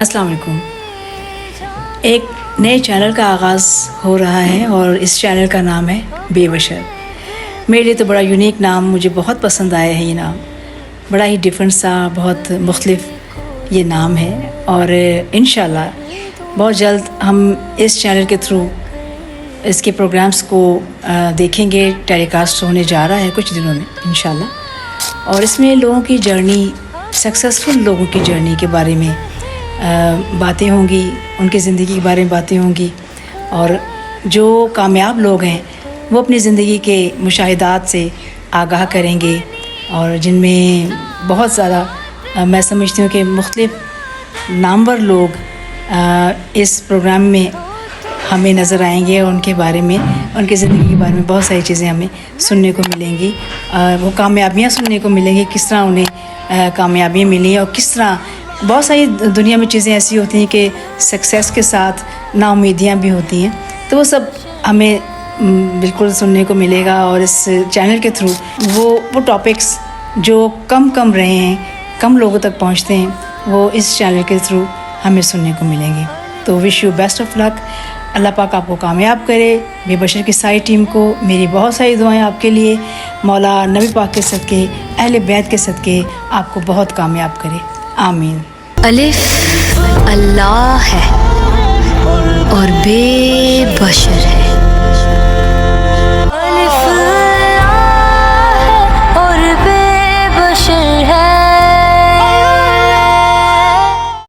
السلام علیکم. ایک نئے چینل کا آغاز ہو رہا ہے اور اس چینل کا نام ہے بے بشر. میرے لیے تو بڑا یونیک نام، مجھے بہت پسند آیا ہے یہ نام. بڑا ہی ڈفرینٹ سا، بہت مختلف یہ نام ہے اور انشاءاللہ بہت جلد ہم اس چینل کے تھرو اس کے پروگرامز کو دیکھیں گے. ٹیلی کاسٹ ہونے جا رہا ہے کچھ دنوں میں انشاءاللہ، اور اس میں لوگوں کی جرنی، سکسیزفل لوگوں کی جرنی کے بارے میں باتیں ہوں گی، ان کی زندگی کے بارے میں باتیں ہوں گی، اور جو کامیاب لوگ ہیں وہ اپنی زندگی کے مشاہدات سے آگاہ کریں گے، اور جن میں بہت زیادہ میں سمجھتی ہوں کہ مختلف نامور لوگ اس پروگرام میں ہمیں نظر آئیں گے، اور ان کے بارے میں، ان کی زندگی کے بارے میں بہت ساری چیزیں ہمیں سننے کو ملیں گی. وہ کامیابیاں سننے کو ملیں گی، کس طرح انہیں کامیابیاں ملی، اور کس طرح بہت ساری دنیا میں چیزیں ایسی ہوتی ہیں کہ سکسیس کے ساتھ نا امیدیاں بھی ہوتی ہیں. تو وہ سب ہمیں بالکل سننے کو ملے گا، اور اس چینل کے تھرو وہ ٹاپکس جو کم رہے ہیں، کم لوگوں تک پہنچتے ہیں، وہ اس چینل کے تھرو ہمیں سننے کو ملیں گے. تو وش یو بیسٹ آف لک. اللہ پاک آپ کو کامیاب کرے. بے بشر کی ساری ٹیم کو میری بہت ساری دعائیں آپ کے لیے. مولا نبی پاک کے صدقے، اہل بیت کے صدقے آپ کو بہت کامیاب کرے. آمین. الف اللہ ہے اور بے بشر